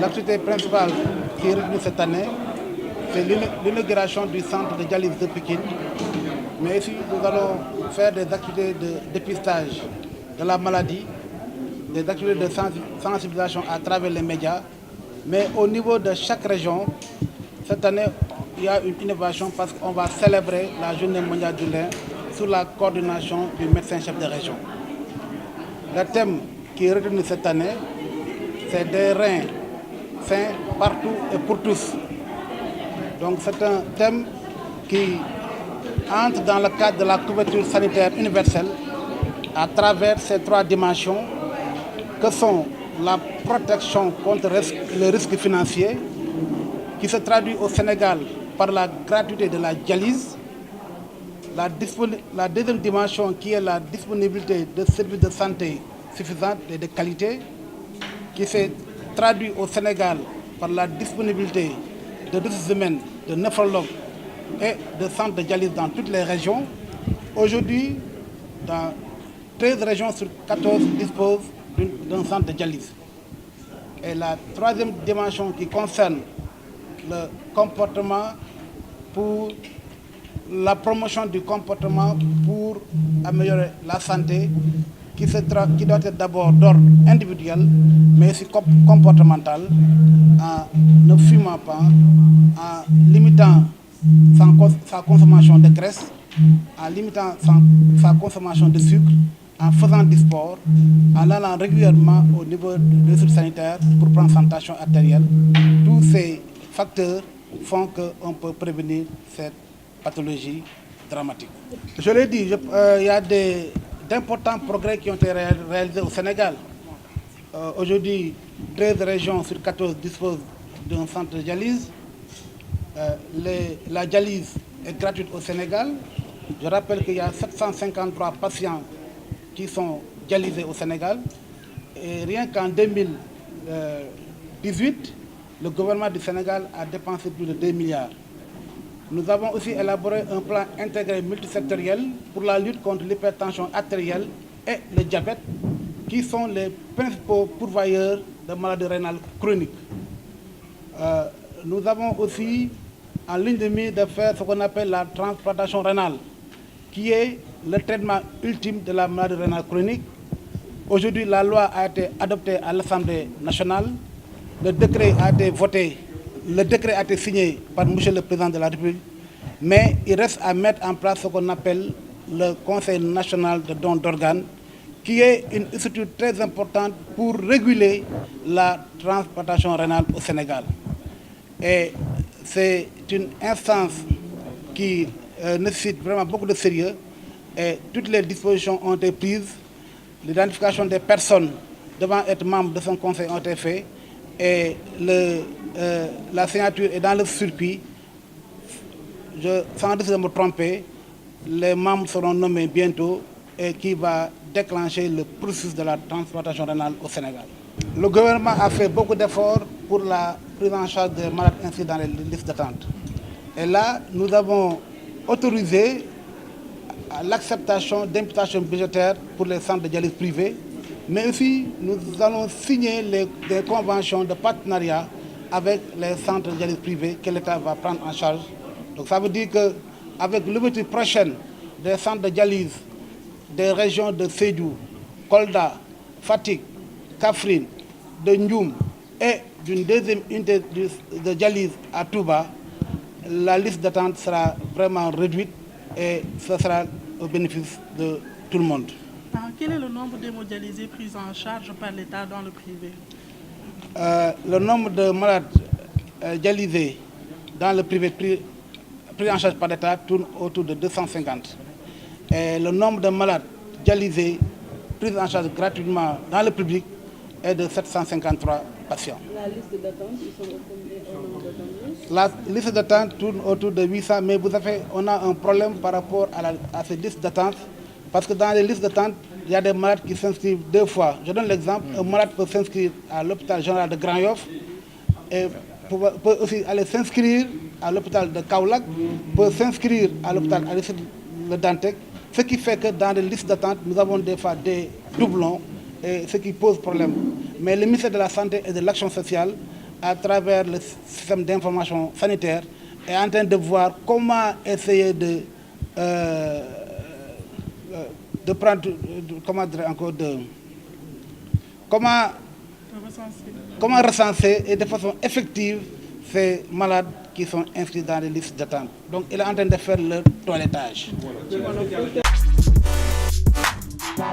l'activité principale qui est retenue cette année, c'est l'inauguration du centre de dialyse de Pékin. Mais ici, nous allons faire des activités de dépistage de la maladie, des activités de sensibilisation à travers les médias. Mais au niveau de chaque région, cette année, il y a une innovation parce qu'on va célébrer la Journée mondiale du lait sous la coordination du médecin-chef de région. Le thème qui est retenu cette année, c'est des reins sains partout et pour tous. Donc c'est un thème qui entre dans le cadre de la couverture sanitaire universelle à travers ces trois dimensions que sont la protection contre le risque financier qui se traduit au Sénégal par la gratuité de la dialyse, la deuxième dimension qui est la disponibilité de services de santé suffisants et de qualité, qui se traduit au Sénégal par la disponibilité de ressources humaines, de néphrologues et de centres de dialyse dans toutes les régions. Aujourd'hui, dans 13 régions sur 14 disposent d'un centre de dialyse. Et la troisième dimension qui concerne le comportement pour la promotion du comportement pour améliorer la santé qui doit être d'abord d'ordre individuel mais aussi comportemental en ne fumant pas, en limitant sa consommation de graisse, en limitant sa consommation de sucre, en faisant du sport, en allant régulièrement au niveau des structures sanitaires pour prendre sa tension artérielle. Tous ces facteurs font qu'on peut prévenir cette pathologie dramatique. Je l'ai dit, il y a d'importants progrès qui ont été réalisés au Sénégal. Aujourd'hui, 13 régions sur 14 disposent d'un centre de dialyse. La dialyse est gratuite au Sénégal. Je rappelle qu'il y a 753 patients qui sont dialysés au Sénégal. Et rien qu'en 2018, le gouvernement du Sénégal a dépensé plus de 2 milliards. Nous avons aussi élaboré un plan intégré multisectoriel pour la lutte contre l'hypertension artérielle et le diabète, qui sont les principaux pourvoyeurs de maladies rénales chroniques. Nous avons aussi en ligne de mire de faire ce qu'on appelle la transplantation rénale, qui est le traitement ultime de la maladie rénale chronique. Aujourd'hui, la loi a été adoptée à l'Assemblée nationale. Le décret a été voté, le décret a été signé par M. le Président de la République, mais il reste à mettre en place ce qu'on appelle le Conseil national de don d'organes, qui est une structure très importante pour réguler la transplantation rénale au Sénégal. Et c'est une instance qui nécessite vraiment beaucoup de sérieux et toutes les dispositions ont été prises. L'identification des personnes devant être membres de son conseil ont été faites et la signature est dans le circuit. Sans risque de me tromper, les membres seront nommés bientôt et qui va déclencher le processus de la transplantation rénale au Sénégal. Le gouvernement a fait beaucoup d'efforts pour la prise en charge des malades inscrits dans les listes d'attente. Et là, nous avons autorisé l'acceptation d'imputations budgétaires pour les centres de dialyse privés, mais aussi nous allons signer des conventions de partenariat avec les centres de dialyse privés que l'État va prendre en charge. Donc ça veut dire qu'avec l'ouverture prochaine des centres de dialyse des régions de Sédhiou, Kolda, Fatick, Kaffrine, de Ndioum et d'une deuxième unité de dialyse à Touba, la liste d'attente sera vraiment réduite et ce sera au bénéfice de tout le monde. Quel est le nombre d'hémodialysés pris en charge par l'État dans le privé? Le nombre de malades dialysés dans le privé pris en charge par l'État tourne autour de 250. Et le nombre de malades dialysés pris en charge gratuitement dans le public est de 753 patients. La liste d'attente, ils sont au nombre d'attente? La liste d'attente tourne autour de 800, mais vous savez, on a un problème par rapport à ces listes d'attente, parce que dans les listes d'attente, il y a des malades qui s'inscrivent 2 fois. Je donne l'exemple, un malade peut s'inscrire à l'hôpital général de Grand Yoff et peut aussi aller s'inscrire à l'hôpital de Kaolack, peut s'inscrire à l'hôpital Aristide Le Dantec, ce qui fait que dans les listes d'attente, nous avons des fois des doublons, et ce qui pose problème. Mais le ministère de la Santé et de l'Action sociale à travers le système d'information sanitaire, est en train de voir comment essayer de prendre, comment recenser et de façon effective ces malades qui sont inscrits dans les listes d'attente. Donc il est en train de faire leur toilettage. Voilà.